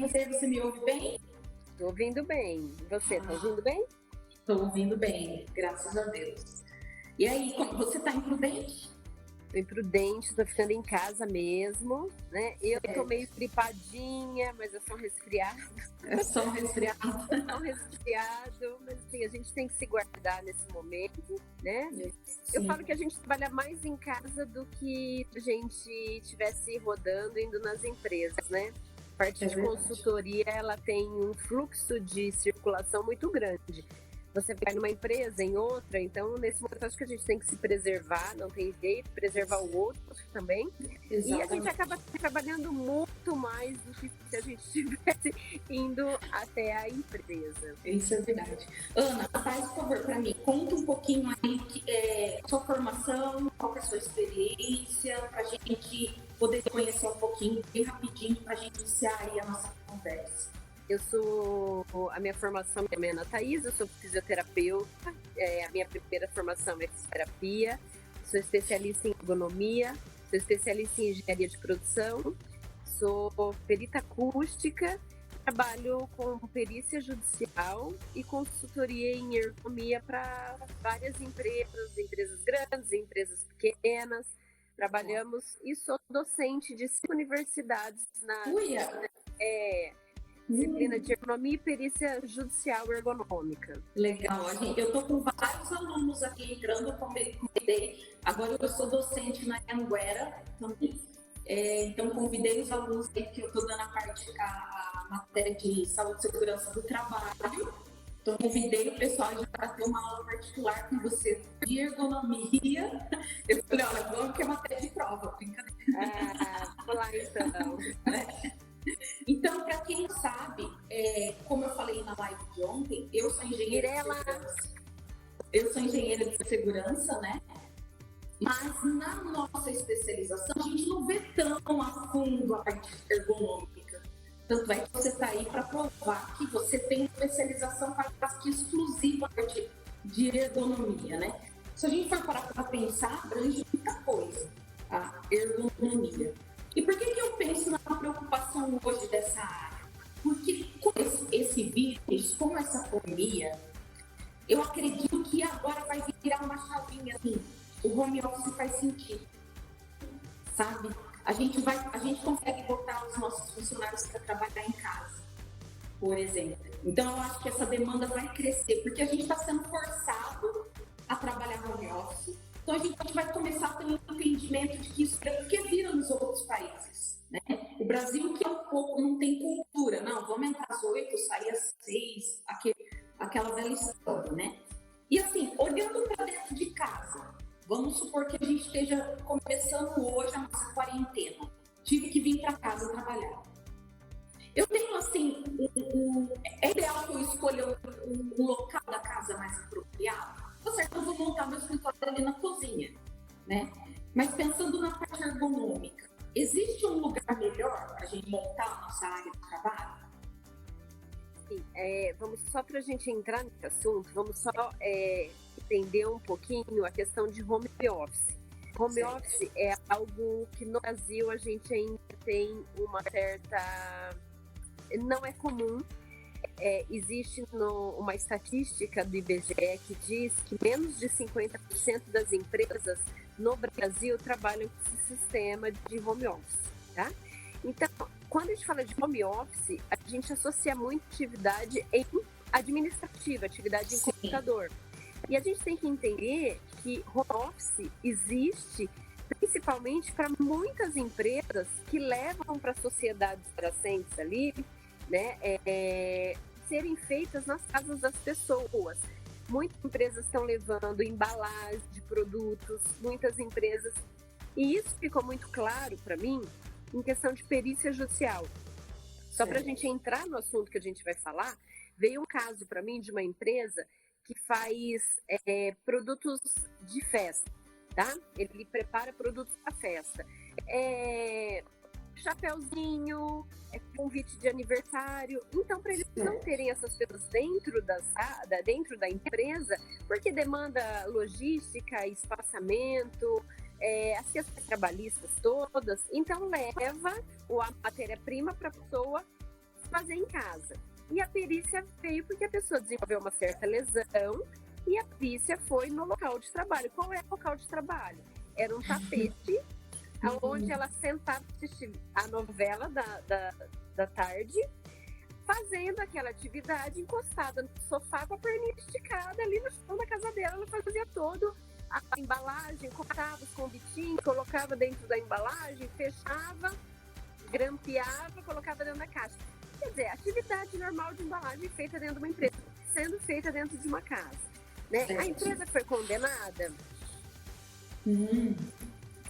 Você me ouve bem? Tô ouvindo bem. Você tá ouvindo bem? Tô ouvindo bem, graças a Deus. E aí, você tá imprudente? Tô imprudente, tô ficando em casa mesmo, né? Eu tô meio gripadinha, mas é só um resfriado. É só um resfriado. É um resfriado, mas assim, a gente tem que se guardar nesse momento, né? Sim. Eu falo que a gente trabalha mais em casa do que a gente estivesse rodando, indo nas empresas, né? A parte de consultoria, ela tem um fluxo de circulação muito grande. Você vai numa empresa, em outra, então nesse momento acho que a gente tem que se preservar, não tem jeito, preservar o outro também. Exatamente. E a gente acaba trabalhando muito mais do que se a gente estivesse indo até a empresa. Isso é verdade. Ana, faz por favor para mim, conta um pouquinho aí sua formação, qual é a sua experiência, para a gente poder conhecer um pouquinho, bem rapidinho, para a gente iniciar aí a nossa conversa. A minha formação é Ana Thaís, eu sou fisioterapeuta, a minha primeira formação é fisioterapia, sou especialista em ergonomia, sou especialista em engenharia de produção, sou perita acústica, trabalho com perícia judicial e consultoria em ergonomia para várias empresas grandes, empresas pequenas. Trabalhamos e sou docente de 5 universidades na disciplina de ergonomia e perícia judicial ergonômica. Legal, eu estou com vários alunos aqui entrando, agora eu sou docente na Anguera também, então convidei os alunos que eu estou dando a matéria de saúde e segurança do trabalho, então convidei o pessoal já para ter uma aula particular com você de ergonomia. Eu falei, olha, vamos que é matéria de prova, brincadeira. Vamos lá então. Então, para quem não sabe, como eu falei na live de ontem, eu sou engenheira de segurança. Eu sou engenheira de segurança, né? Mas na nossa especialização, a gente não vê tão a fundo a parte ergonômica. Tanto é que você está aí para provar que você tem especialização para a parte exclusiva de ergonomia, né? Se a gente for parar para pensar, abrange muita coisa, a ergonomia. E por que eu penso na preocupação hoje dessa área? Porque com esse vírus, com essa pandemia, eu acredito que agora vai virar uma chavinha assim. O home office faz sentido, sabe? A gente consegue botar os nossos funcionários para trabalhar em casa, por exemplo. Então, eu acho que essa demanda vai crescer, porque a gente está sendo forçado a trabalhar home office. Então, a gente vai começar a ter um entendimento de que isso é porque vira nos outros países, né? O Brasil, que é um pouco, não tem cultura. Não, vamos entrar às 8, sair às 6, aquela velha história, né? E assim, olhando para dentro de casa, vamos supor que a gente esteja começando hoje a nossa quarentena. Tive que vir para casa trabalhar. Eu tenho, assim, é ideal que eu escolha um local da casa mais apropriado. Certo, eu vou montar meu escritório ali na cozinha, né? Mas pensando na parte ergonômica, existe um lugar melhor para a gente montar a nossa área de trabalho? Sim, vamos só para a gente entrar nesse assunto, vamos só entender um pouquinho a questão de home office. Home office é algo que no Brasil a gente ainda tem uma certa... não é comum. Existe uma estatística do IBGE que diz que menos de 50% das empresas no Brasil trabalham com esse sistema de home office, tá? Então, quando a gente fala de home office, a gente associa muito atividade administrativa, atividade em computador. E a gente tem que entender que home office existe principalmente para muitas empresas que levam para sociedades adyacentes ali, né, serem feitas nas casas das pessoas. Muitas empresas estão levando embalagem de produtos, muitas empresas... E isso ficou muito claro para mim em questão de perícia judicial. Só para a gente entrar no assunto que a gente vai falar, veio um caso para mim de uma empresa que faz produtos de festa, tá? Ele prepara produtos para festa. Chapeuzinho, convite de aniversário. Então, para eles não terem essas pessoas dentro da empresa, porque demanda logística, espaçamento, as questões trabalhistas todas, então leva a matéria-prima para a pessoa fazer em casa. E a perícia veio porque a pessoa desenvolveu uma certa lesão e a perícia foi no local de trabalho. Qual é o local de trabalho? Era um tapete onde ela sentava assistir a novela da tarde, fazendo aquela atividade encostada no sofá com a perninha esticada ali no chão da casa dela. Ela fazia todo a embalagem, cortava os convitinhos, colocava dentro da embalagem, fechava, grampeava, colocava dentro da caixa. Quer dizer, atividade normal de embalagem feita dentro de uma empresa, sendo feita dentro de uma casa. Né? A empresa foi condenada?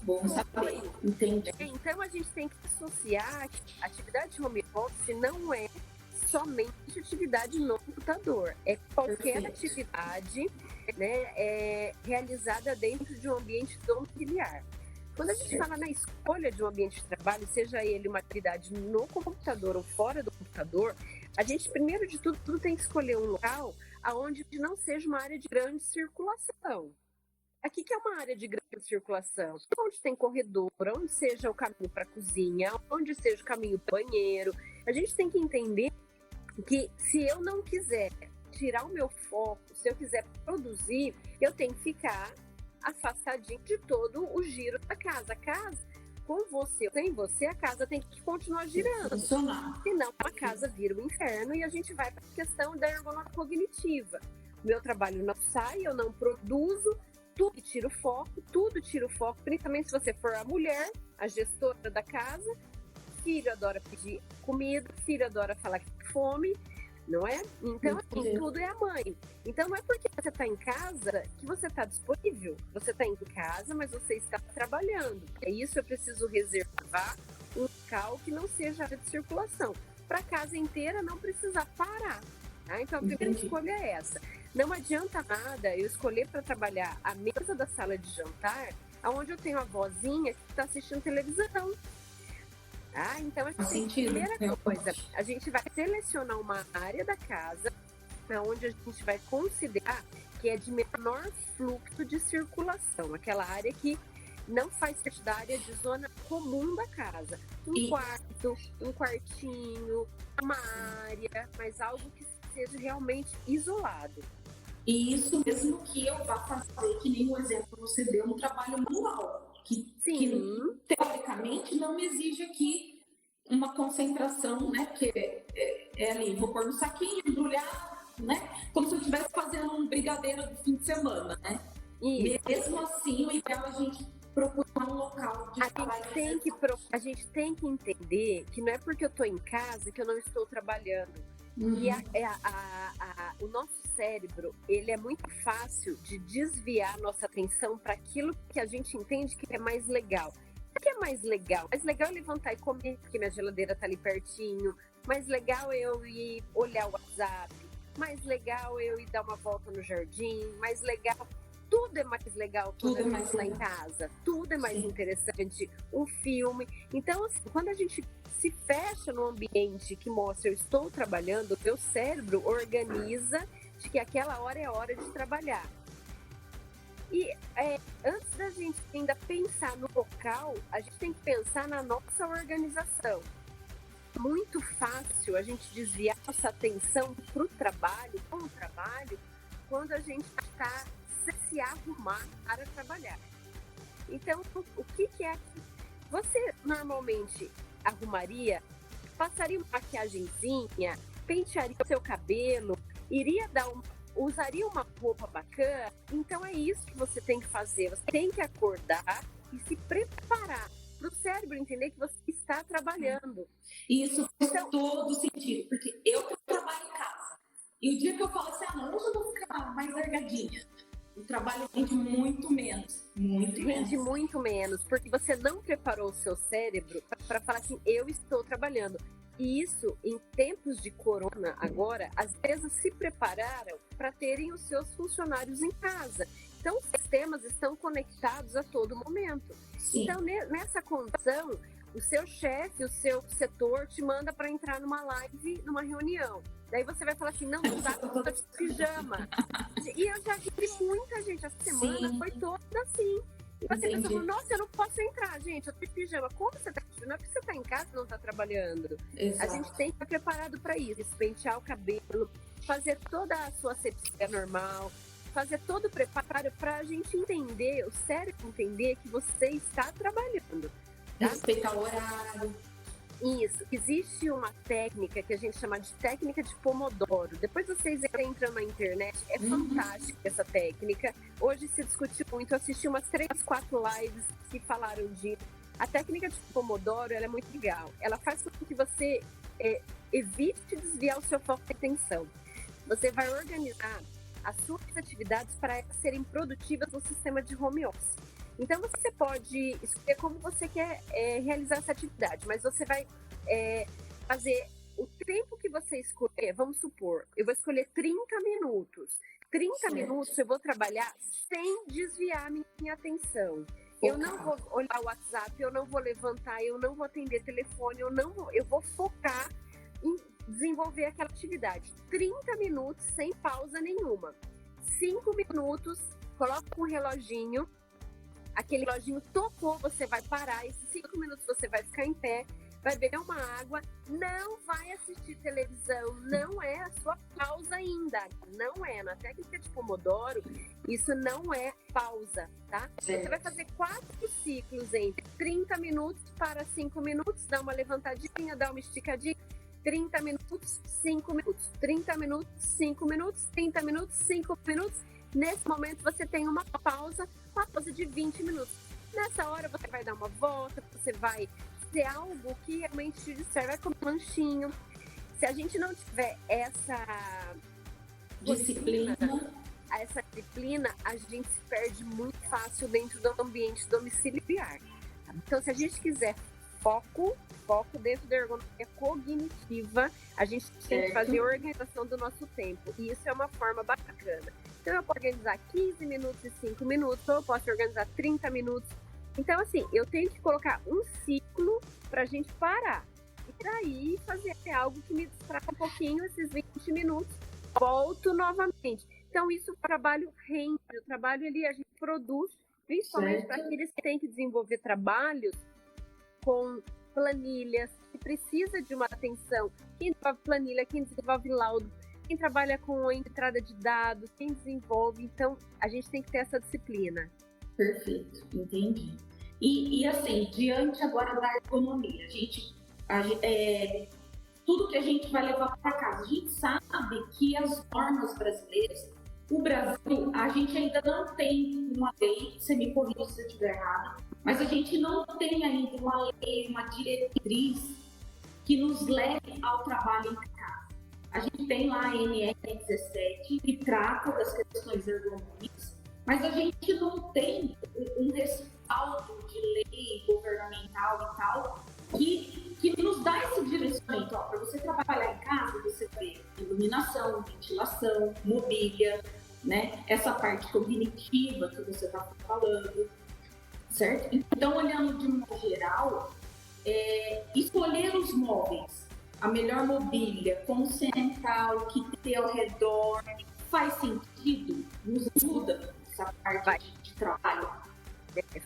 Bom saber, entendi. Então a gente tem que associar que a atividade de home office não é somente atividade no computador, é qualquer atividade, né, realizada dentro de um ambiente domiciliar. Quando a gente fala na escolha de um ambiente de trabalho, seja ele uma atividade no computador ou fora do computador, a gente, primeiro de tudo, tem que escolher um local onde não seja uma área de grande circulação. Aqui que é uma área de grande circulação, onde tem corredor, onde seja o caminho para a cozinha, onde seja o caminho para o banheiro. A gente tem que entender que se eu não quiser tirar o meu foco, se eu quiser produzir, eu tenho que ficar afastadinho de todo o giro da casa. A casa, com você, sem você, a casa tem que continuar girando. Senão a casa vira um inferno e a gente vai para a questão da ergonomia cognitiva. O meu trabalho não sai, eu não produzo, tudo tira o foco, principalmente se você for a mulher, a gestora da casa. Filho adora pedir comida, filho adora falar que tem fome, não é? Então, assim, tudo é a mãe. Então, não é porque você está em casa que você está disponível. Você está em casa, mas você está trabalhando. É isso, eu preciso reservar um local que não seja área de circulação. Para a casa inteira não precisar parar. Tá? Então, a primeira escolha é essa. Não adianta nada eu escolher para trabalhar a mesa da sala de jantar, onde eu tenho a vozinha que está assistindo televisão. Ah, então, a primeira coisa, a gente vai selecionar uma área da casa onde a gente vai considerar que é de menor fluxo de circulação, aquela área que não faz parte da área de zona comum da casa. Quarto, um quartinho, uma área, mas algo que seja realmente isolado. E isso mesmo que eu vá fazer, que nem o exemplo que você deu, um trabalho manual, que teoricamente não exige aqui uma concentração, né? Que é ali, vou pôr no saquinho, embrulhar, né? Como se eu estivesse fazendo um brigadeiro do fim de semana, né? E mesmo assim, o ideal é a gente procurar um local de trabalho. A gente tem que entender que não é porque eu estou em casa que eu não estou trabalhando. E o nosso cérebro, ele é muito fácil de desviar nossa atenção para aquilo que a gente entende que é mais legal. O que é mais legal? Mais legal é levantar e comer, porque minha geladeira está ali pertinho. Mais legal é eu ir olhar o WhatsApp. Mais legal é eu ir dar uma volta no jardim. Mais legal... Tudo é mais legal quando a gente está em casa. Tudo é mais interessante. Um filme. Então, assim, quando a gente se fecha num ambiente que mostra eu estou trabalhando, o meu cérebro organiza de que aquela hora é hora de trabalhar. E antes da gente ainda pensar no local, a gente tem que pensar na nossa organização. Muito fácil a gente desviar nossa atenção para o trabalho, quando a gente está se arrumar para trabalhar. Então, o que é que você normalmente arrumaria? Passaria uma maquiagenzinha, pentearia o seu cabelo, usaria uma roupa bacana? Então é isso que você tem que fazer. Você tem que acordar e se preparar para o cérebro entender que você está trabalhando. Isso faz todo sentido, porque eu trabalho em casa. E o dia que eu falo assim, não, hoje eu vou ficar mais largadinha. O trabalho rende muito menos. Rende muito menos, porque você não preparou o seu cérebro para falar assim, eu estou trabalhando. E isso, em tempos de corona agora, as empresas se prepararam para terem os seus funcionários em casa. Então, os sistemas estão conectados a todo momento. Sim. Então, nessa condição, o seu chefe, o seu setor te manda para entrar numa live, numa reunião. Daí você vai falar assim, não dá para estar de pijama. E eu já vi muita gente, essa semana foi toda assim. E você pensa, nossa, eu não posso entrar, gente, eu tô de pijama. Como você tá? Não é porque você tá em casa e não tá trabalhando. Exato. A gente tem que estar preparado para isso, pentear o cabelo, fazer toda a sua asepsia normal, fazer todo o preparo para a gente entender, o cérebro entender que você está trabalhando. Tá? Respeitar o horário. Isso. Existe uma técnica que a gente chama de técnica de Pomodoro. Depois vocês entram na internet, é fantástica essa técnica. Hoje se discutiu muito, eu assisti umas 3, 4 lives que falaram disso. A técnica de Pomodoro, ela é muito legal. Ela faz com que você evite desviar o seu foco de atenção. Você vai organizar as suas atividades para serem produtivas no sistema de home office. Então, você pode escolher como você quer realizar essa atividade, mas você vai fazer o tempo que você escolher. Vamos supor, eu vou escolher 30 minutos. 30 minutos eu vou trabalhar sem desviar a minha atenção. Eu não vou olhar o WhatsApp, eu não vou levantar, eu não vou atender telefone, eu vou focar em desenvolver aquela atividade. 30 minutos sem pausa nenhuma. 5 minutos, coloca um reloginho. Aquele reloginho tocou, você vai parar. Esses 5 minutos você vai ficar em pé, vai beber uma água, não vai assistir televisão, não é a sua pausa ainda. Não é. Na técnica de Pomodoro, isso não é pausa, tá? Você vai fazer 4 ciclos entre 30 minutos para 5 minutos, dá uma levantadinha, dá uma esticadinha, 30 minutos, 5 minutos, 30 minutos, 5 minutos, 30 minutos, 5 minutos. Nesse momento você tem uma pausa de 20 minutos. Nessa hora você vai dar uma volta, você vai fazer algo que realmente te distrai, vai comer um lanchinho. Se a gente não tiver essa disciplina, a gente se perde muito fácil dentro do ambiente domiciliar. Então, se a gente quiser foco dentro da ergonomia cognitiva, a gente tem que fazer a organização do nosso tempo. E isso é uma forma bacana. Então, eu posso organizar 15 minutos e 5 minutos, ou eu posso organizar 30 minutos. Então, assim, eu tenho que colocar um ciclo para a gente parar. E daí fazer algo que me distrai um pouquinho, esses 20 minutos, volto novamente. Então, isso o trabalho rende. O trabalho ali a gente produz, principalmente para aqueles que têm que desenvolver trabalhos com planilhas, que precisa de uma atenção. Quem desenvolve planilha, quem desenvolve laudo, quem trabalha com a entrada de dados, quem desenvolve. Então, a gente tem que ter essa disciplina. Perfeito, entendi. E assim, diante agora da ergonomia, tudo que a gente vai levar para casa, a gente sabe que as normas brasileiras, o Brasil, a gente ainda não tem uma lei, você me corrija se eu estiver errado, mas a gente não tem ainda uma lei, uma diretriz que nos leve ao trabalho em casa. A gente tem lá a NR17, que trata das questões ergonômicas, mas a gente não tem um respaldo de lei governamental e tal que nos dá esse direcionamento. Para você trabalhar em casa, você vê iluminação, ventilação, mobília, né? Essa parte cognitiva que você está falando, certo? Então, olhando de modo geral, escolher os móveis, a melhor mobília, com central, que tem ao redor, faz sentido? Nos ajuda essa parte de trabalho?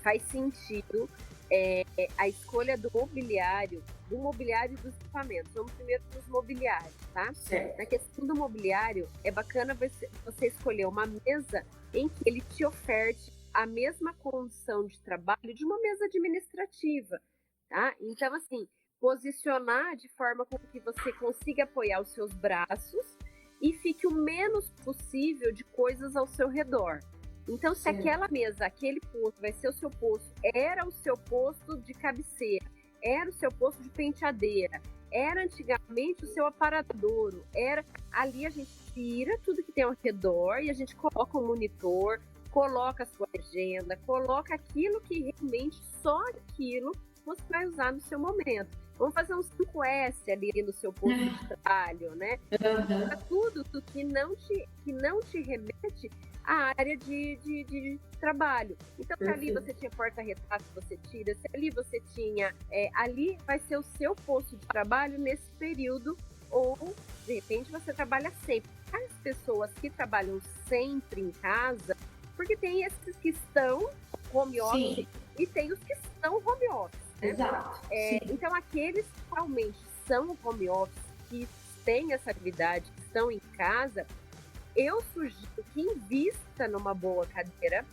Faz sentido. A escolha do mobiliário e dos equipamentos. Vamos primeiro para os mobiliários, tá? Certo. Na questão do mobiliário, é bacana você escolher uma mesa em que ele te oferte a mesma condição de trabalho de uma mesa administrativa, tá? Então, assim, posicionar de forma com que você consiga apoiar os seus braços e fique o menos possível de coisas ao seu redor. Então, se aquela mesa, aquele posto vai ser o seu posto, era o seu posto de cabeceira, era o seu posto de penteadeira, era antigamente o seu aparadouro, ali a gente tira tudo que tem ao redor e a gente coloca um monitor, coloca a sua agenda, coloca aquilo que realmente só aquilo você vai usar no seu momento. Vamos fazer um 5S ali no seu posto de trabalho, né? Tudo que não te remete à área de trabalho. Então, se ali você tinha porta-retrato, você tira. Se ali você tinha... ali vai ser o seu posto de trabalho nesse período, ou, de repente, você trabalha sempre. As pessoas que trabalham sempre em casa, porque tem esses que estão home office, sim, e tem os que são home office, né? Exato. Então, aqueles que realmente são home office, que têm essa atividade, que estão em casa, eu sugiro que invista numa boa cadeira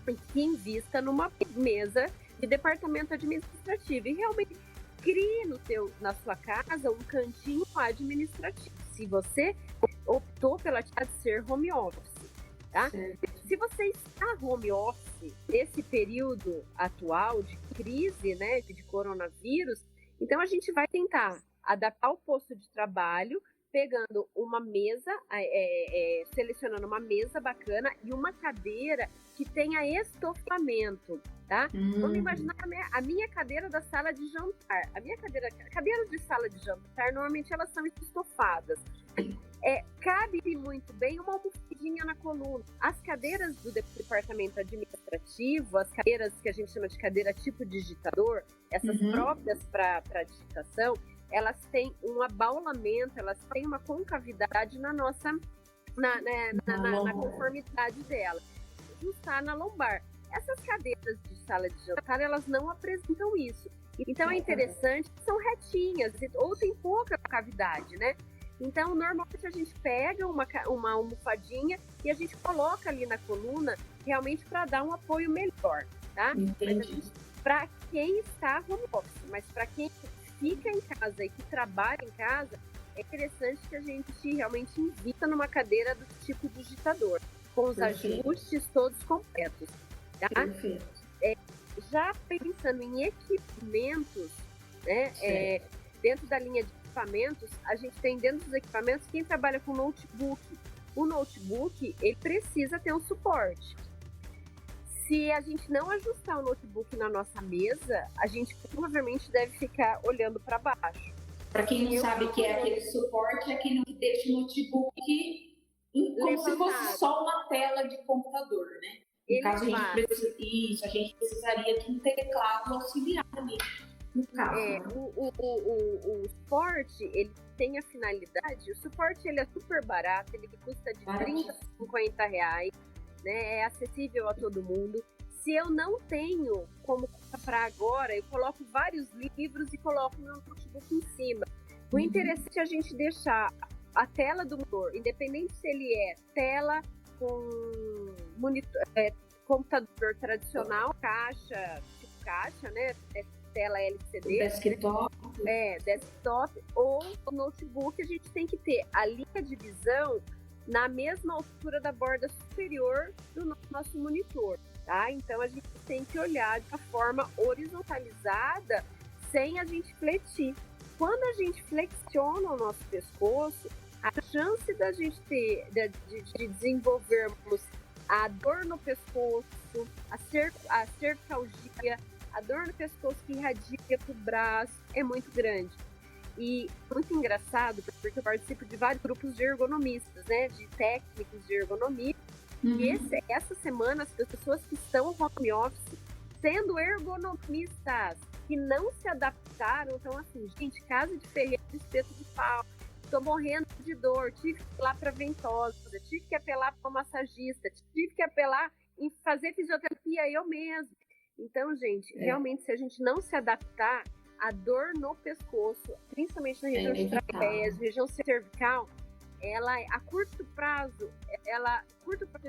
e que invista numa mesa de departamento administrativo e realmente crie na sua casa um cantinho administrativo. Se você optou pela atividade de ser home office, tá? Se você está home office nesse período atual de crise, né, de coronavírus, então a gente vai tentar adaptar o posto de trabalho, pegando uma mesa, selecionando uma mesa bacana e uma cadeira que tenha estofamento, tá? Vamos imaginar a minha cadeira da sala de jantar. Cadeiras de sala de jantar, normalmente elas são estofadas. Cabe muito bem uma almofadinha na coluna. As cadeiras do departamento administrativo, as cadeiras que a gente chama de cadeira tipo digitador, essas próprias para digitação, elas têm um abaulamento, elas têm uma concavidade na nossa, na conformidade dela, está na lombar. Essas cadeiras de sala de jantar, elas não apresentam isso. Então é interessante, são retinhas, ou tem pouca cavidade, né? Então, normalmente a gente pega uma almofadinha e a gente coloca ali na coluna, realmente para dar um apoio melhor, tá? Para quem está home office, mas para quem fica em casa e que trabalha em casa, é interessante que a gente realmente invista numa cadeira do tipo digitador, com os ajustes todos completos, tá? Já pensando em equipamentos, né, dentro da linha de equipamentos, a gente tem dentro dos equipamentos quem trabalha com notebook. O notebook, ele precisa ter um suporte. Se a gente não ajustar o notebook na nossa mesa, a gente provavelmente deve ficar olhando para baixo. Para quem não sabe o que é aquele suporte, é aquele que deixa o notebook como se fosse só uma tela de computador, né? No caso, a gente precisaria de um teclado auxiliar ali. No caso, o suporte, ele tem a finalidade, o suporte ele é super barato, ele custa de 30 a 50 reais. Né, é acessível a todo mundo. Se eu não tenho como comprar agora, eu coloco vários livros e coloco meu notebook em cima. O interessante é a gente deixar a tela do monitor, independente se ele é tela com monitor, computador tradicional, caixa, né? Tela LCD, desktop ou notebook, a gente tem que ter a linha de visão na mesma altura da borda superior do nosso monitor, tá? Então a gente tem que olhar de uma forma horizontalizada, sem a gente fletir. Quando a gente flexiona o nosso pescoço, a chance da gente ter, de desenvolvermos a dor no pescoço, a cervicalgia, a dor no pescoço que irradia para o braço é muito grande. E muito engraçado, porque eu participo de vários grupos de ergonomistas, né? De técnicos de ergonomia. E essa semana, as pessoas que estão home office, sendo ergonomistas, que não se adaptaram, então assim, gente, casa de ferreiro, espeto de pau, tô morrendo de dor, tive que apelar para ventosa, tive que apelar para massagista, tive que apelar em fazer fisioterapia eu mesmo. Então, gente, realmente, se a gente não se adaptar, a dor no pescoço, principalmente na região de trapézio, região cervical, ela, a curto prazo,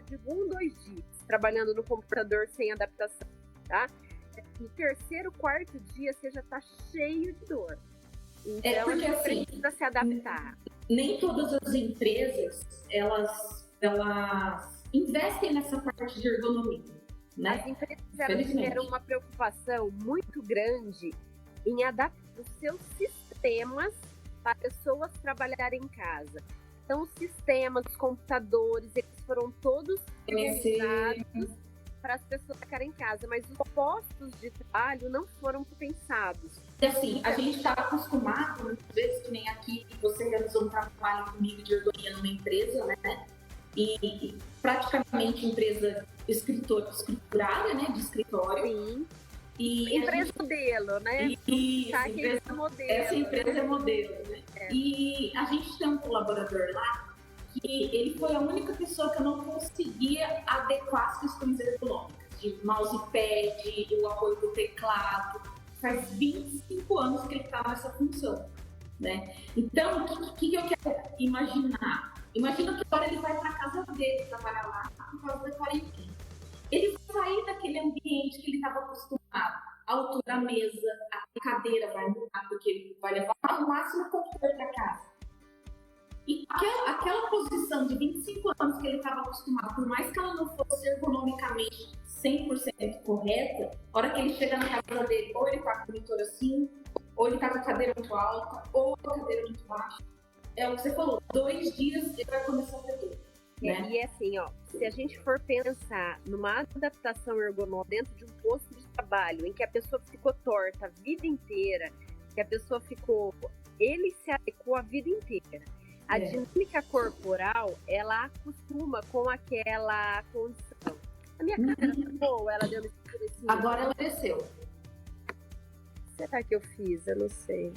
de 1, 2 dias, trabalhando no computador sem adaptação, tá? No terceiro, quarto dia, você já tá cheio de dor. Então, porque, a gente precisa se adaptar. Nem todas as empresas, elas investem nessa parte de ergonomia, né? As empresas tiveram uma preocupação muito grande em adaptar os seus sistemas para pessoas trabalharem em casa. Então, os sistemas, os computadores, eles foram todos pensados para as pessoas ficarem em casa, mas os postos de trabalho não foram pensados. E assim, a gente está acostumado, muitas vezes, que nem aqui, você realizou um trabalho comigo de ergonomia numa empresa, né? E praticamente empresa escriturária, né? De escritório. Sim. E empresa modelo, né? Essa empresa é modelo, né? E a gente tem um colaborador lá que ele foi a única pessoa que eu não conseguia adequar as questões ergonômicas. de mousepad, o apoio do teclado. Faz 25 anos que ele está nessa função, né? Então, o que eu quero imaginar? Imagina que agora ele vai para a casa dele trabalhar lá por causa da quarentena. Ele vai sair daquele ambiente que ele estava acostumado. A altura da mesa, a cadeira vai mudar, porque ele vai levar no máximo o computador para casa. E aquela posição de 25 anos que ele estava acostumado, por mais que ela não fosse ergonomicamente 100% correta, a hora que ele chega na casa dele, ou ele está com o monitor assim, ou ele está com a cadeira muito alta, ou a cadeira muito baixa. É o que você falou, 2 dias ele vai começar a ter dor. Né? E assim, ó, se a gente for pensar numa adaptação ergonômica dentro de um posto de trabalho em que a pessoa ficou torta a vida inteira, que a pessoa ficou... Ele se adequou a vida inteira. A dinâmica corporal, ela acostuma com aquela condição. A minha cara tá boa, ela deu uma escurecidinha. Agora ela desceu. Será que eu fiz? Eu não sei.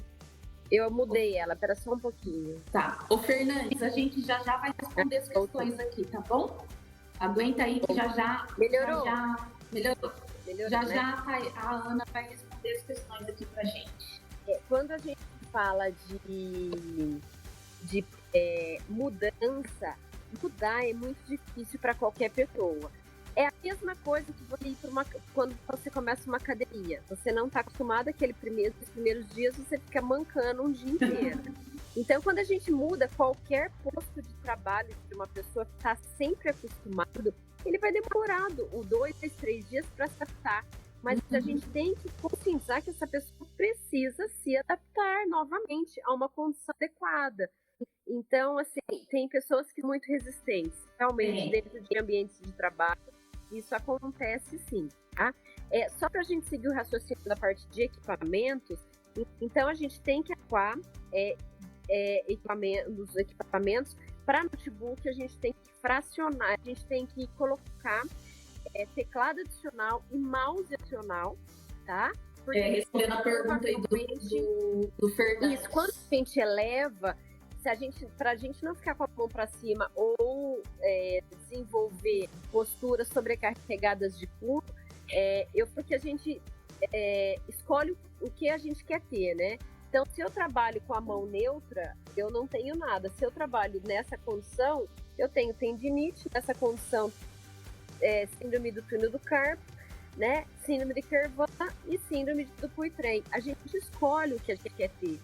Eu mudei ela, espera só um pouquinho. Tá. Ô, Fernandes, a gente já vai responder as questões aqui, tá bom? Aguenta aí que já... Melhorou? Melhorou. Já, né? A Ana vai responder as questões aqui pra gente. Quando a gente fala de mudança, mudar é muito difícil para qualquer pessoa. É a mesma coisa que você ir quando você começa uma academia. Você não está acostumado os primeiros dias você fica mancando um dia inteiro. Então, quando a gente muda qualquer posto de trabalho de uma pessoa que está sempre acostumado, ele vai demorar 2, 3 dias para se adaptar. Mas a gente tem que conscientizar que essa pessoa precisa se adaptar novamente a uma condição adequada. Então, assim, tem pessoas que são muito resistentes, realmente, dentro de ambientes de trabalho. Isso acontece sim, tá? Só para a gente seguir o raciocínio da parte de equipamentos, então a gente tem que adequar os equipamentos para notebook, a gente tem que fracionar, a gente tem que colocar teclado adicional e mouse adicional, tá? Porque respondendo a pergunta aí do Fernando. Isso, quando a gente eleva, para a gente não ficar com a mão para cima ou desenvolver posturas sobrecarregadas de punho, porque a gente escolhe o que a gente quer ter, né? Então, se eu trabalho com a mão neutra, eu não tenho nada. Se eu trabalho nessa condição, eu tenho tendinite, nessa condição, síndrome do túnel do carpo, né? Síndrome de Kervan e síndrome do Poitrem. A gente escolhe o que a gente quer ter.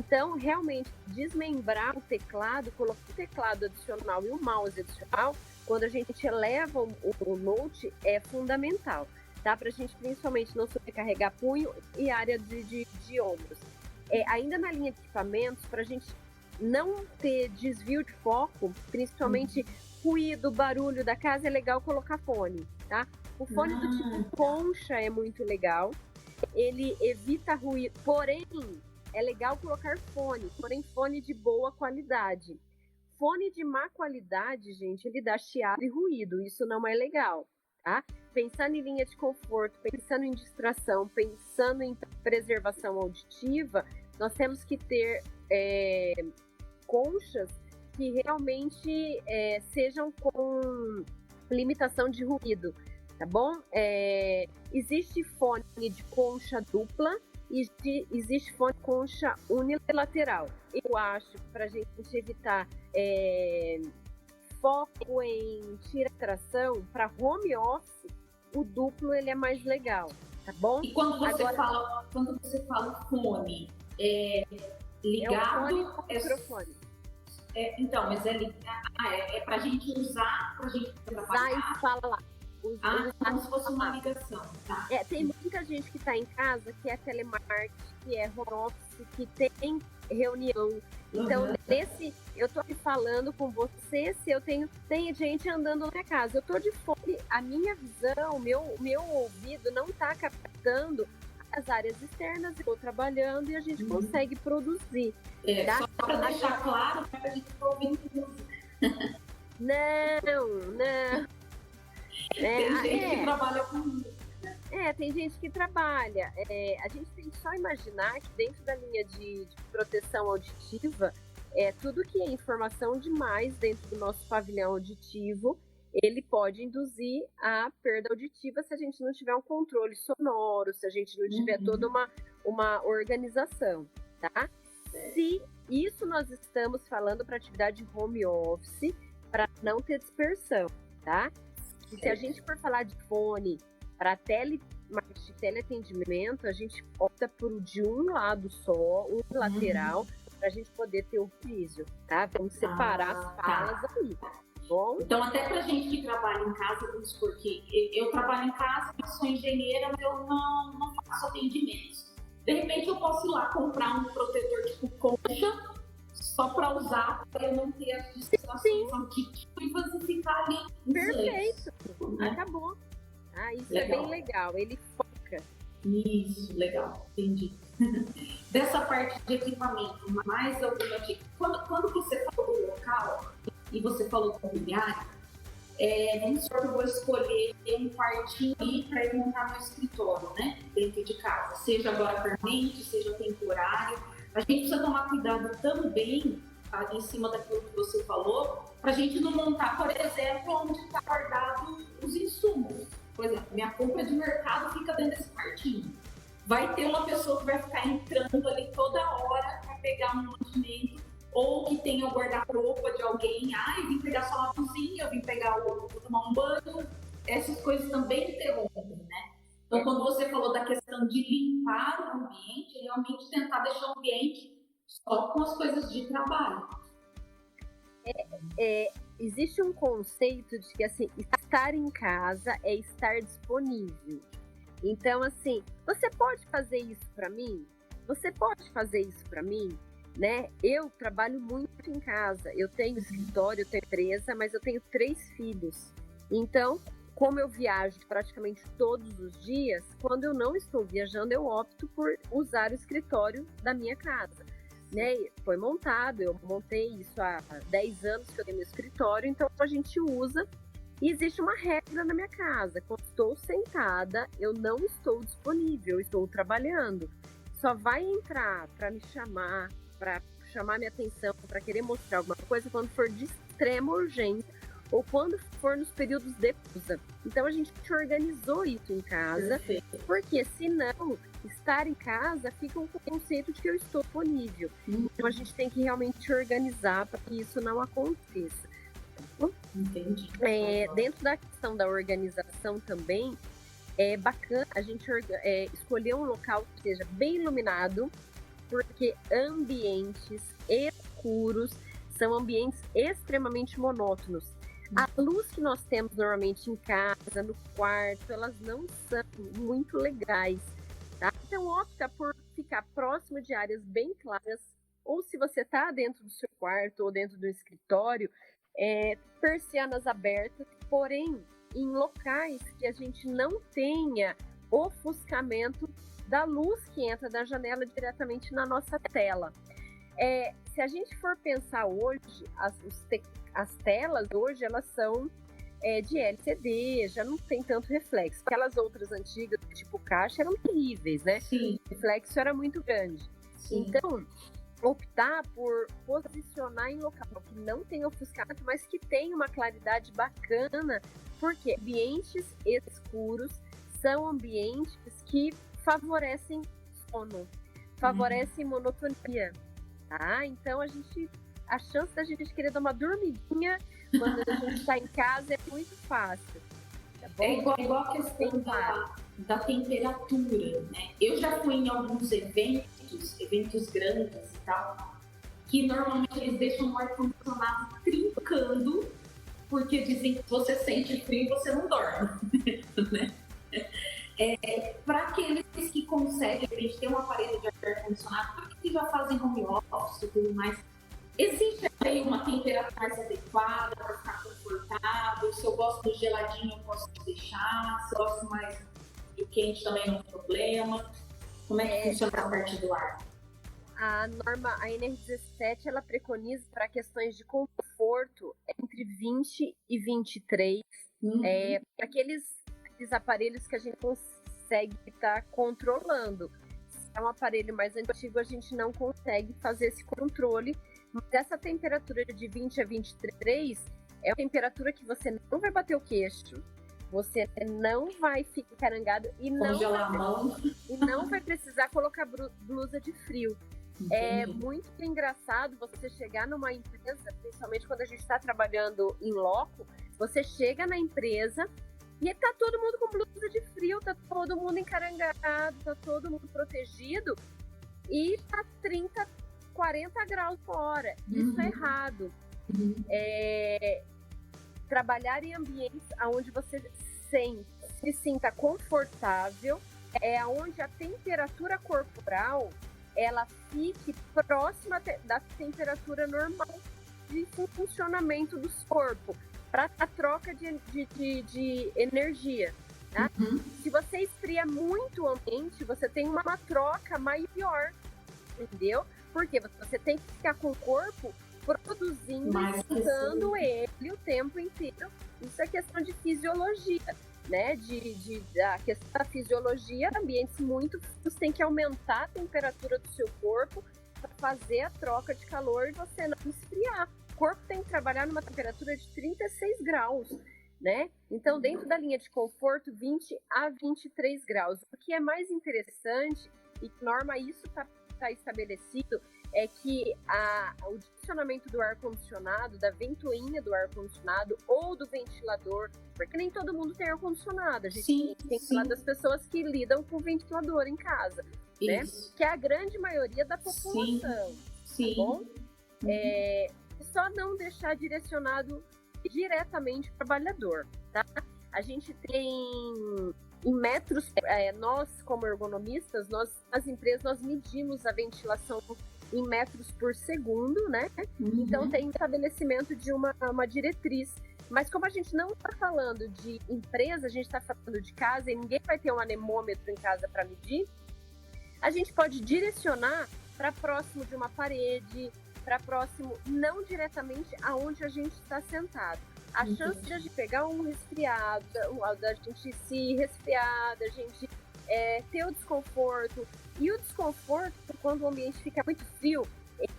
Então, realmente, desmembrar o teclado, colocar o teclado adicional e o mouse adicional, quando a gente eleva o note, é fundamental, tá? Para a gente, principalmente, não sobrecarregar punho e área de ombros. Ainda na linha de equipamentos, para a gente não ter desvio de foco, principalmente ruído, barulho da casa, é legal colocar fone, tá? O fone do tipo concha é muito legal, ele evita ruído, porém, é legal colocar fone, porém fone de boa qualidade. Fone de má qualidade, gente, ele dá chiado e ruído, isso não é legal, tá? Pensando em linha de conforto, pensando em distração, pensando em preservação auditiva, nós temos que ter conchas que realmente sejam com limitação de ruído, tá bom? Existe fone de concha dupla e existe fone de concha unilateral. Eu acho que para a gente evitar foco em tira-tração, para home office, o duplo ele é mais legal, tá bom? E quando você fala fone, ligado... É o fone com microfone. Então, mas é pra gente usar, pra gente trabalhar. Usar e fala lá. Como se fosse uma ligação, tá? Tem muita gente que tá em casa, que é telemarketing, que é home office, que tem reunião. Então, eu tô aqui falando com você, se eu tem gente andando na minha casa. Eu tô de fone, a minha visão, meu ouvido não tá captando as áreas externas, eu tô trabalhando e a gente consegue produzir. Tá? Só pra deixar claro, pra gente estar ouvindo música. Não. Tem gente que trabalha com música. Tem gente que trabalha. A gente tem que só imaginar que dentro da linha de proteção auditiva, tudo que é informação demais dentro do nosso pavilhão auditivo, ele pode induzir a perda auditiva se a gente não tiver um controle sonoro, se a gente não tiver toda uma organização, tá? Se isso nós estamos falando para atividade home office, para não ter dispersão, tá? E se a gente for falar de fone para teleatendimento, a gente opta por de um lado só, um lateral, para a gente poder ter o físio, tá? Vamos separar as falas aí. Bom. Então, até pra gente que trabalha em casa, vamos supor que eu trabalho em casa, eu sou engenheira, mas eu não faço atendimentos. De repente, eu posso ir lá comprar um protetor tipo concha, só para usar, para eu não ter as distrações auditivas e ficar ali. Perfeito. Acabou. Isso legal. É bem legal. Ele foca. Isso, legal. Entendi. Dessa parte de equipamento, mais alguma dica? Quando você falou do local, e você falou do mobiliário, vamos supor que eu vou escolher um quartinho aí para eu montar meu escritório, né? Dentro de casa, seja agora permanente, seja temporário. A gente precisa tomar cuidado também, em cima daquilo que você falou, para a gente não montar, por exemplo, onde está guardado os insumos. Por exemplo, minha compra de mercado fica dentro desse quartinho. Vai ter uma pessoa que vai ficar entrando ali toda hora para pegar um mantimento, ou que tenha o guarda-roupa de alguém, eu vim pegar só uma cozinha, eu vim pegar vou tomar um banho, essas coisas também interrompem, né? Então, quando você falou da questão de limpar o ambiente, realmente tentar deixar o ambiente só com as coisas de trabalho. Existe um conceito de que, assim, estar em casa é estar disponível. Então, assim, você pode fazer isso para mim? Você pode fazer isso para mim? Né? Eu trabalho muito em casa, eu tenho escritório, eu tenho empresa, mas eu tenho 3 filhos. Então, como eu viajo praticamente todos os dias, quando eu não estou viajando, eu opto por usar o escritório da minha casa. Né? Foi montado, eu montei isso há 10 anos que eu tenho meu escritório, então a gente usa. E existe uma regra na minha casa: quando estou sentada, eu não estou disponível, eu estou trabalhando. Só vai entrar para me chamar, para chamar minha atenção, para querer mostrar alguma coisa quando for de extrema urgência ou quando for nos períodos de pausa. Então a gente organizou isso em casa, porque senão estar em casa fica um conceito de que eu estou disponível. Então a gente tem que realmente organizar para que isso não aconteça. Entendi. Dentro da questão da organização também, é bacana a gente escolher um local que seja bem iluminado, porque ambientes escuros são ambientes extremamente monótonos. A luz que nós temos normalmente em casa, no quarto, elas não são muito legais, tá? Então opta por ficar próximo de áreas bem claras, ou se você está dentro do seu quarto ou dentro do escritório, persianas abertas, porém em locais que a gente não tenha ofuscamento da luz que entra da janela diretamente na nossa tela. Se a gente for pensar hoje, as telas hoje elas são de LCD, já não tem tanto reflexo. Aquelas outras antigas, tipo caixa, eram terríveis, né? Sim. O reflexo era muito grande. Sim. Então, optar por posicionar em local que não tem ofuscamento, mas que tem uma claridade bacana, porque ambientes escuros são ambientes que favorecem sono, favorecem monotonia, tá? Então a chance da gente querer dar uma dormidinha quando a gente está em casa é muito fácil. Tá bom? Igual a questão da temperatura, né? Eu já fui em alguns eventos grandes e tal, que normalmente eles deixam o ar-condicionado trincando, porque dizem que você sente frio e você não dorme, né? Para aqueles que conseguem, de repente, ter um aparelho de ar-condicionado, para que já fazem home office e tudo mais, existe aí uma temperatura mais adequada para ficar confortável? Se eu gosto do geladinho, eu posso deixar. Se eu gosto mais do quente, também não tem problema. Como é que funciona a parte do ar? A norma, a NR17, ela preconiza para questões de conforto entre 20 e 23, para aqueles aparelhos que a gente consegue estar controlando. Se é um aparelho mais antigo, a gente não consegue fazer esse controle, mas essa temperatura de 20 a 23 É uma temperatura que você não vai bater o queixo, você não vai ficar encarangado e não vai precisar colocar blusa de frio. Entendi. É muito engraçado você chegar numa empresa, principalmente quando a gente está trabalhando em loco, você chega na empresa e tá todo mundo com blusa de frio, tá todo mundo encarangado, tá todo mundo protegido e tá 30, 40 graus fora. Isso é errado. Trabalhar em ambientes onde você se sinta confortável, onde a temperatura corporal ela fique próxima da temperatura normal de funcionamento do corpo, para a troca de energia. Tá? Se você esfria muito o ambiente, você tem uma troca maior, entendeu? Porque você tem que ficar com o corpo produzindo e usando ele o tempo inteiro. Isso é questão de fisiologia, né? A questão da fisiologia, ambientes muito frios tem que aumentar a temperatura do seu corpo para fazer a troca de calor e você não esfriar. O corpo tem que trabalhar numa temperatura de 36 graus, né? Então, dentro da linha de conforto, 20 a 23 graus. O que é mais interessante, e norma isso está estabelecido, é que o direcionamento do ar-condicionado, da ventoinha do ar-condicionado ou do ventilador, porque nem todo mundo tem ar-condicionado, a gente tem que falar das pessoas que lidam com ventilador em casa, né? Que é a grande maioria da população, tá bom? Só não deixar direcionado diretamente para o trabalhador, tá? A gente tem em metros, nós como ergonomistas, as empresas, nós medimos a ventilação em metros por segundo, né? Então tem estabelecimento de uma diretriz. Mas como a gente não está falando de empresa, a gente está falando de casa e ninguém vai ter um anemômetro em casa para medir, a gente pode direcionar para próximo de uma parede, para próximo, não diretamente aonde a gente está sentado. A chance de a gente pegar um resfriado, da gente se resfriar, da gente ter o desconforto. E o desconforto, quando o ambiente fica muito frio,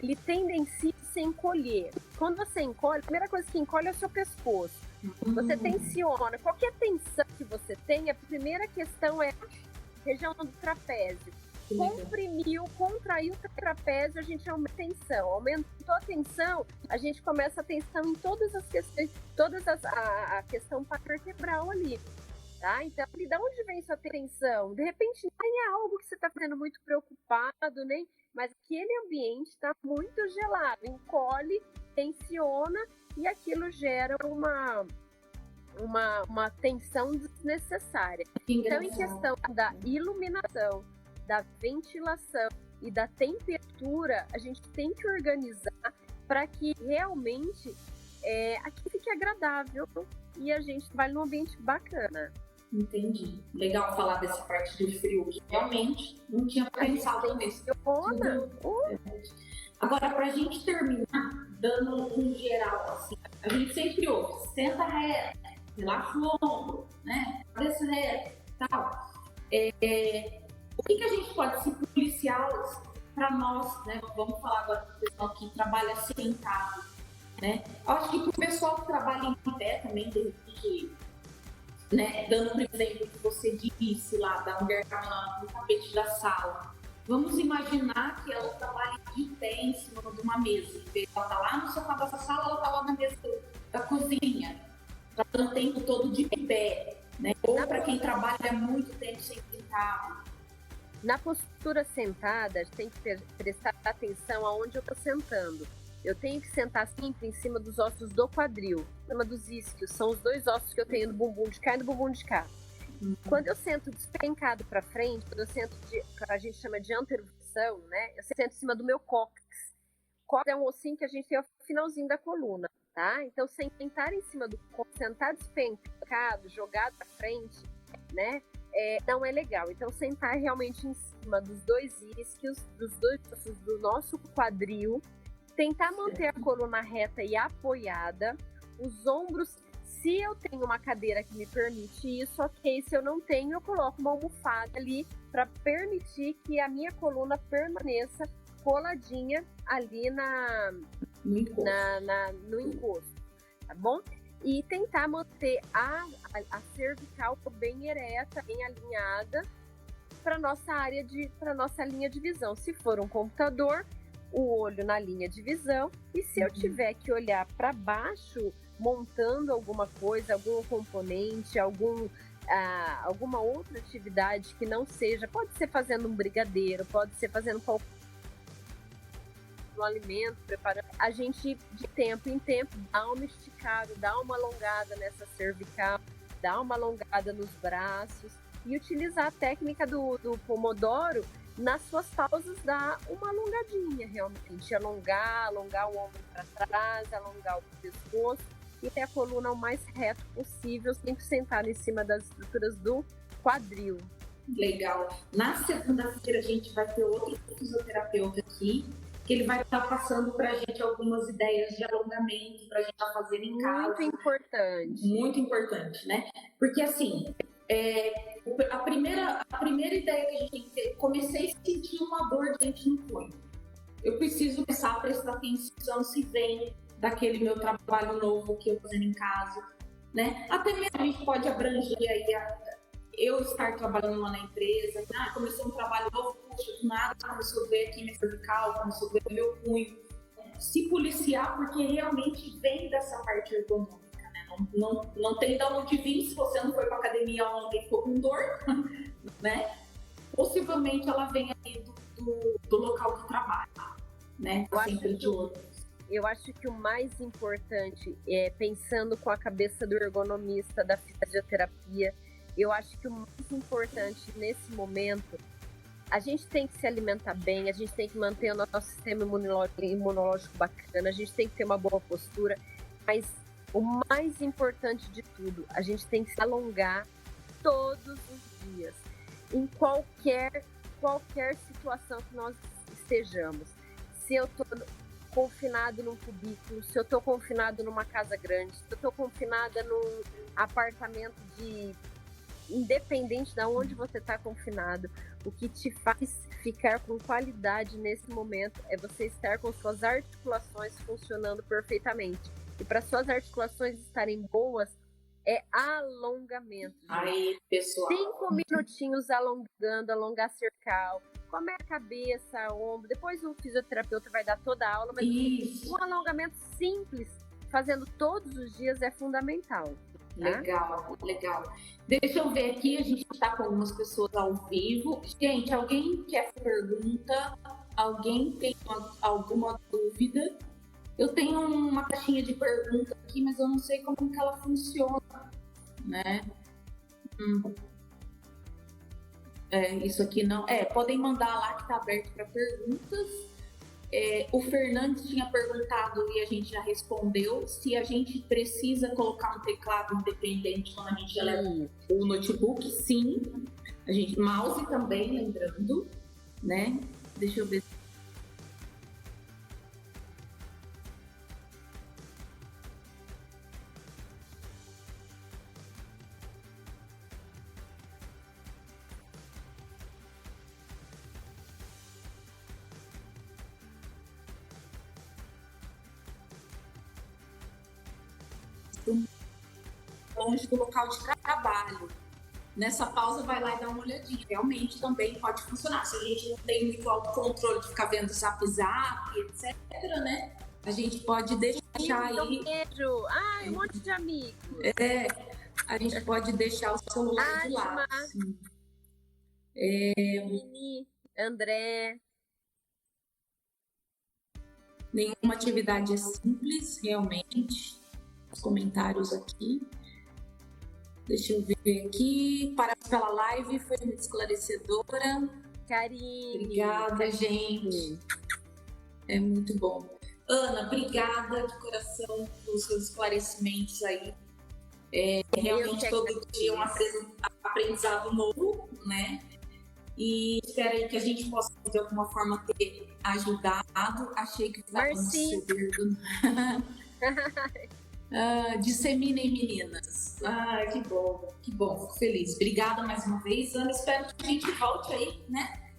ele tendencia a se encolher. Quando você encolhe, a primeira coisa que encolhe é o seu pescoço. Você tensiona. Qualquer tensão que você tenha, a primeira questão é a região do trapézio. Contraiu o trapézio, a gente aumenta a tensão. Aumentou a tensão, a gente começa a tensão em todas as questões, a questão vertebral ali. Tá? Então, de onde vem sua tensão? De repente, nem é algo que você está ficando muito preocupado, mas aquele ambiente está muito gelado, encolhe, tensiona e aquilo gera uma tensão desnecessária. Então, em questão da iluminação, da ventilação e da temperatura, a gente tem que organizar para que realmente aqui fique agradável e a gente vai num ambiente bacana. Entendi. Legal falar dessa parte do frio, que realmente não tinha pensado nisso. Agora, pra gente terminar, dando um geral, assim, a gente sempre ouve, senta reto, relaxa o ombro, né? Cabeça reta e tal. O que a gente pode se policiar para nós, né? Vamos falar agora para o pessoal que trabalha sentado, né? Eu acho que para o pessoal que trabalha em pé também, de repente, né, dando um exemplo que você disse lá, da mulher que estava no tapete da sala. Vamos imaginar que ela trabalha de pé em cima de uma mesa. Ela está lá no sofá da sala, ela está lá na mesa da cozinha. Está o tempo todo de pé, né? Ou para quem trabalha muito tempo sentado. Na postura sentada, a gente tem que prestar atenção aonde eu estou sentando. Eu tenho que sentar sempre em cima dos ossos do quadril, em cima dos isquios. São os dois ossos que eu tenho no bumbum de cá e no bumbum de cá. Quando eu sento despencado para frente, quando eu sento, a gente chama de anteroversão, né? Eu sento em cima do meu cóccix. O cóccix é um ossinho que a gente tem ao finalzinho da coluna, tá? Então, sentar em cima do cóccix, sentar despencado, jogado para frente, né? Não é legal. Então, sentar realmente em cima dos dois isquios, dos dois ossos do nosso quadril, tentar manter a coluna reta e apoiada, os ombros, se eu tenho uma cadeira que me permite isso, ok. Se eu não tenho, eu coloco uma almofada ali para permitir que a minha coluna permaneça coladinha ali no encosto. tá bom? E tentar manter a cervical bem ereta, bem alinhada para nossa linha de visão. Se for um computador, o olho na linha de visão, e se eu tiver que olhar para baixo, montando alguma coisa, algum componente, alguma outra atividade que não seja, pode ser fazendo um brigadeiro, pode ser fazendo um alimento, preparando, a gente de tempo em tempo dá uma esticada, dá uma alongada nessa cervical, dá uma alongada nos braços e utilizar a técnica do Pomodoro. Nas suas pausas, dá uma alongadinha, realmente. Alongar o ombro para trás, alongar o pescoço e ter a coluna o mais reto possível, sempre sentar em cima das estruturas do quadril. Legal. Na segunda-feira, a gente vai ter outro fisioterapeuta aqui, que ele vai estar passando para a gente algumas ideias de alongamento para a gente estar fazendo em casa. Muito importante. Muito importante, né? Porque, assim, a primeira ideia que a gente tem que ter, comecei a sentir uma dor dentro no punho. Eu preciso começar a prestar atenção se vem daquele meu trabalho novo que eu estou fazendo em casa, né? Até mesmo a gente pode abranger aí eu estar trabalhando lá na empresa, começou um trabalho novo, puxa, do nada começou a ver aqui minha cervical, começou a ver meu punho. Se policiar, porque realmente vem dessa parte ergonômica. Não tem de onde vir se você não foi para academia ontem e ficou com dor, né? Possivelmente ela vem aí do local de trabalho, né? Eu acho que o mais importante, pensando com a cabeça do ergonomista, da fisioterapia, eu acho que o mais importante nesse momento, a gente tem que se alimentar bem, a gente tem que manter o nosso sistema imunológico bacana, a gente tem que ter uma boa postura, mas o mais importante de tudo, a gente tem que se alongar todos os dias, em qualquer situação que nós estejamos. Se eu estou confinado num cubículo, se eu estou confinado numa casa grande, se eu estou confinada num apartamento independente de onde você está confinado, o que te faz ficar com qualidade nesse momento é você estar com suas articulações funcionando perfeitamente. E para suas articulações estarem boas, é alongamento. Aí, pessoal. 5 minutinhos alongando, alongar cervical, como é a cabeça, ombro. Depois o fisioterapeuta vai dar toda a aula, mas um alongamento simples, fazendo todos os dias, é fundamental. Legal, legal. Deixa eu ver aqui, a gente está com algumas pessoas ao vivo. Gente, alguém quer pergunta? Alguém tem alguma dúvida? Eu tenho uma caixinha de perguntas aqui, mas eu não sei como que ela funciona, né? Isso aqui não... podem mandar lá que está aberto para perguntas. O Fernandes tinha perguntado e a gente já respondeu se a gente precisa colocar um teclado independente quando a gente já leva o notebook. Sim, a gente mouse também, lembrando, né? Deixa eu ver. Longe do local de trabalho. Nessa pausa, vai lá e dá uma olhadinha. Realmente também pode funcionar. Se a gente não tem muito autocontrole de ficar vendo zap, etc., né? A gente pode deixar aí. Beijo. Um monte de amigos. A gente pode deixar o celular de lado. Assim. Mini, André. Nenhuma atividade é simples, realmente. Os comentários aqui. Deixa eu ver aqui. Parabéns pela live, foi muito esclarecedora. Karine. Obrigada, gente. É muito bom. Ana, obrigada de coração pelos seus esclarecimentos aí. Realmente todo dia um aprendizado novo, né? E espero aí que a gente possa, de alguma forma, ter ajudado. Achei que estava sucedendo. Disseminem, meninas. Que bom, fico feliz. Obrigada mais uma vez, Ana. Espero que a gente volte aí, né?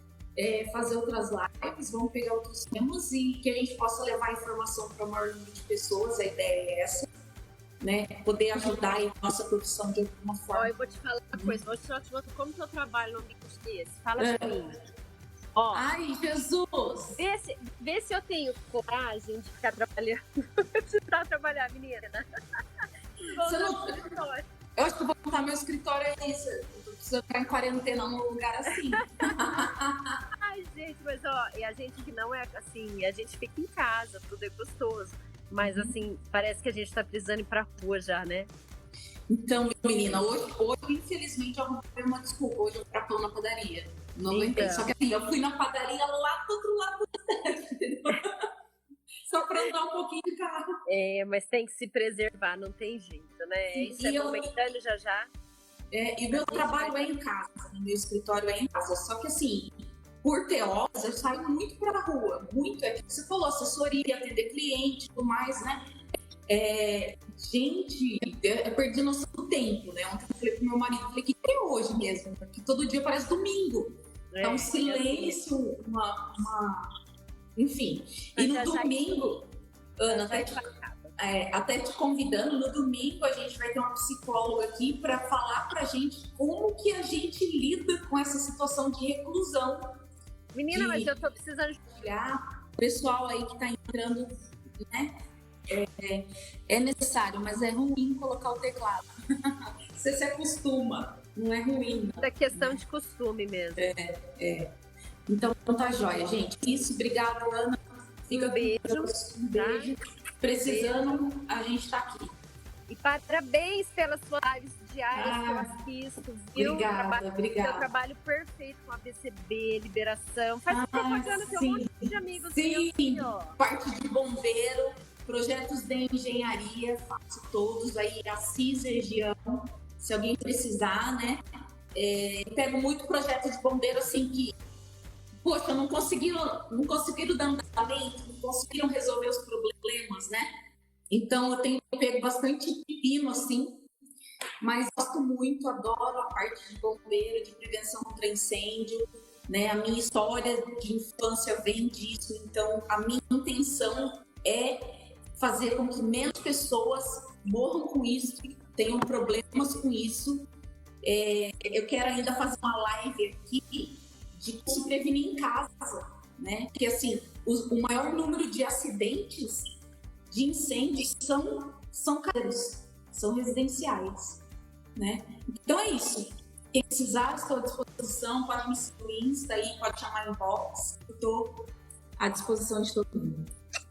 Fazer outras lives, vamos pegar outros temas e que a gente possa levar informação para o maior número de pessoas. A ideia é essa. né, poder ajudar aí a nossa profissão de alguma forma. Ó, eu vou te falar uma coisa, vou te mostrar como que eu trabalho num ambiente desse. Fala de mim. Ó, ai, Jesus! Vê se eu tenho coragem de ficar trabalhando. De trabalhar, menina. Eu acho que eu vou montar meu escritório aí. Eu preciso ficar em quarentena num lugar assim. Ai, gente, mas ó, e a gente que não é assim, a gente fica em casa, tudo é gostoso. Mas assim, parece que a gente tá precisando ir pra rua já, né? Então, menina, hoje infelizmente, eu arrumei uma desculpa. Hoje eu fui pra pão na padaria. Não aguentei. Só que assim, eu fui na padaria lá do outro lado da cidade, entendeu? Só pra andar um pouquinho de carro. É, mas tem que se preservar, não tem jeito, né? Sim, isso é momentâneo já. E meu trabalho é em casa, meu escritório é em casa. Só que assim, por teóricos, eu saio muito pra rua. Muito, é que você falou, assessoria, atender cliente e tudo mais, né? Gente, eu perdi noção do tempo, né? Ontem eu falei pro meu marido, falei, que é hoje mesmo? Porque todo dia parece domingo. É um silêncio, enfim. E no domingo, Ana, até te convidando, no domingo a gente vai ter uma psicóloga aqui para falar pra gente como que a gente lida com essa situação de reclusão. Menina, mas eu tô precisando olhar o pessoal aí que tá entrando, né? É necessário, mas é ruim colocar o teclado. Você se acostuma, não é ruim. É questão de costume mesmo. Então tá jóia, gente. Isso, obrigada, Ana. Fica um beijo. Um beijo. Precisando, a gente tá aqui. E parabéns pelas suas lives diárias que eu assisto, viu? Obrigada. Seu trabalho perfeito com a BCB, liberação. Faz propaganda, tem um monte de amigos. Sim, parte de bombeiro, projetos de engenharia, faço todos aí, Assis região, se alguém precisar, né? Pego muito projeto de bombeiro assim que, poxa, não conseguiram dar andamento, não conseguiram resolver os problemas, né? Então eu tenho pego bastante pepino assim, mas gosto muito, adoro a parte de bombeiro, de prevenção contra incêndio, né? A minha história de infância vem disso, então a minha intenção é fazer com que menos pessoas morram com isso, tenham problemas com isso. Eu quero ainda fazer uma live aqui de se prevenir em casa, né? Porque assim, o maior número de acidentes de incêndios são caseiros, são residenciais, né? Então é isso. Quem precisar, estou à disposição, pode me seguir no Insta aí, pode chamar em box. Eu estou à disposição de todo mundo.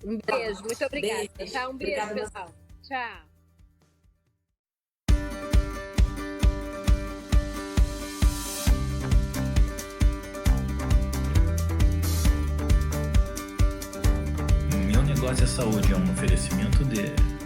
Um beijo, muito obrigada. Beijo. Tá, um beijo, Obrigada, pessoal. Tchau. Meu Negócio é Saúde é um oferecimento de